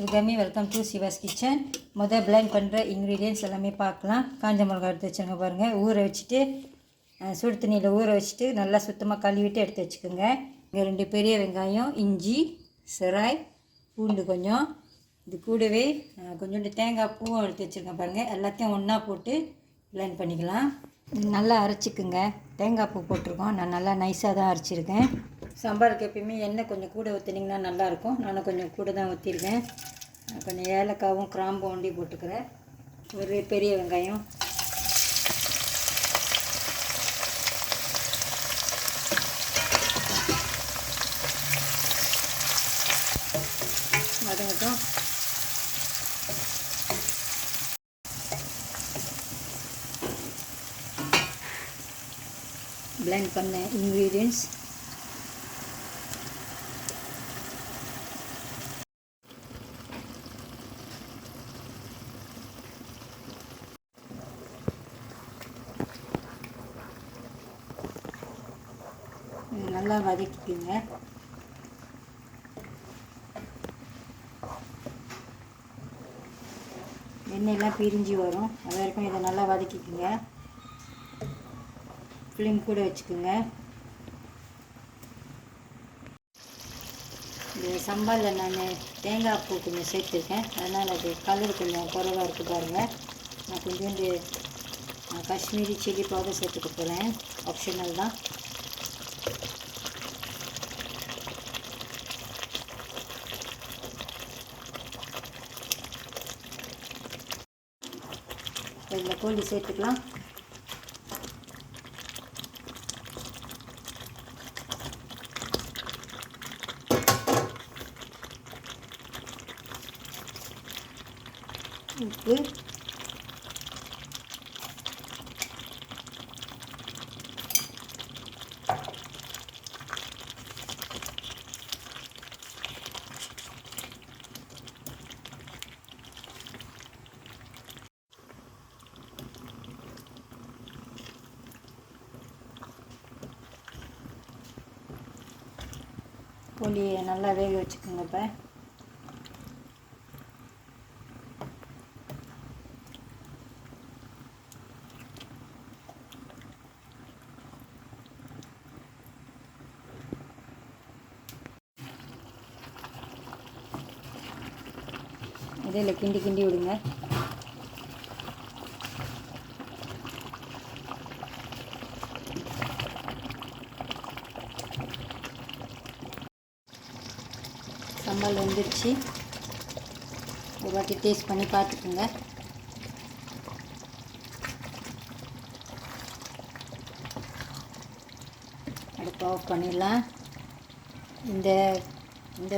சுகமி welcome to Siva's kitchen. Blend பண்ணுற ingredients எல்லாமே பார்க்கலாம். காஞ்ச மிளகா எடுத்து வச்சுருங்க பாருங்கள். ஊற வச்சுட்டு சுடு தண்ணியில் ஊற வச்சுட்டு நல்லா சுத்தமாக கழுவிட்டு எடுத்து வச்சுக்கோங்க. இங்கே 2 பெரிய வெங்காயம், இஞ்சி, செராய், பூண்டு கொஞ்சம், இது கூடவே கொஞ்சோண்டு தேங்காய் பூவும் எடுத்து வச்சுருங்க பாருங்கள். எல்லாத்தையும் ஒன்றா போட்டு பிளெண்ட் பண்ணிக்கலாம். நல்லா அரைச்சிக்குங்க. தேங்காய் பூ போட்டிருக்கோம், நான் நல்லா நைஸாக தான் அரைச்சிருக்கேன். சாம்பாருக்கு எப்பயுமே எண்ணெய் கொஞ்சம் கூட ஊற்றினீங்கன்னா நல்லாயிருக்கும். நான் கொஞ்சம் கூட தான் ஊற்றிருக்கேன். கொஞ்சம் ஏலக்காவும் கிராம்பும் ஒண்டி போட்டுக்கிறேன். ஒரு பெரிய வெங்காயம், வதங்கட்டும். பிளெண்ட் பண்ண இன்க்ரீடியன்ட்ஸ் நல்லா வதக்கிக்குங்க. எண்ணெயெல்லாம் பிரிஞ்சு வரும், அது வரைக்கும் இதை நல்லா வதக்கிக்குங்க. ஃப்ளேம் கூட வச்சுக்கோங்க. இந்த சம்பாலில் நான் தேங்காய் பூ கொஞ்சம் சேர்த்துருக்கேன், அதனால் அது கலர் கொஞ்சம் குறைவாக இருக்குது பாருங்கள். நான் கொஞ்சோண்டு காஷ்மீரி சில்லி பவுடர் சேர்த்துக்க போகிறேன், ஆப்ஷனல் தான். இதில் கோழி சேர்த்துக்கலாம். உப்பு, கோழியை நல்லா வேக வச்சுக்கோங்க. இப்போ இதில் கிண்டி கிண்டி விடுங்க. சம்பால் வந்துருச்சு, ஒரு வாட்டி டேஸ்ட் பண்ணி பார்த்துக்குங்க. அடுப்பு ஆஃப் பண்ணிடலாம். இந்த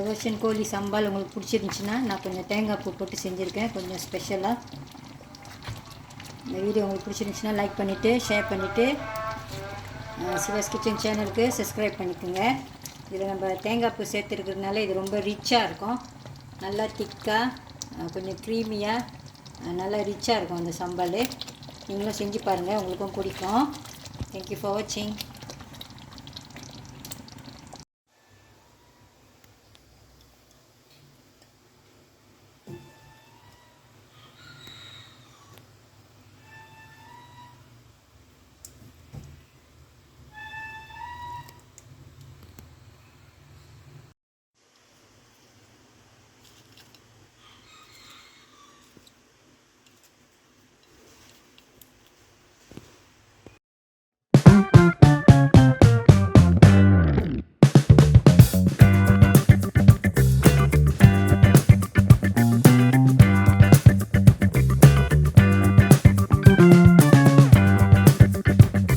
வெர்ஷன் கோழி சம்பால் உங்களுக்கு பிடிச்சிருந்துச்சின்னா நான் கொஞ்சம் தேங்காய் பூ போட்டு செஞ்சுருக்கேன், கொஞ்சம் ஸ்பெஷலாக. இந்த வீடியோ உங்களுக்கு பிடிச்சிருந்துச்சின்னா லைக் பண்ணிவிட்டு ஷேர் பண்ணிவிட்டு சிவாஸ் கிச்சன் சேனலுக்கு சப்ஸ்கிரைப் பண்ணிக்கோங்க. இதில் நம்ம தேங்காய் பூ சேர்த்துருக்கிறதுனால இது ரொம்ப ரிச்சாக இருக்கும், நல்லா திக்காக கொஞ்சம் க்ரீமியாக நல்லா ரிச்சாக இருக்கும் அந்த சம்பால். நீங்களும் செஞ்சு பாருங்கள், உங்களுக்கும் பிடிக்கும். தேங்க்யூ ஃபார் வாட்சிங்.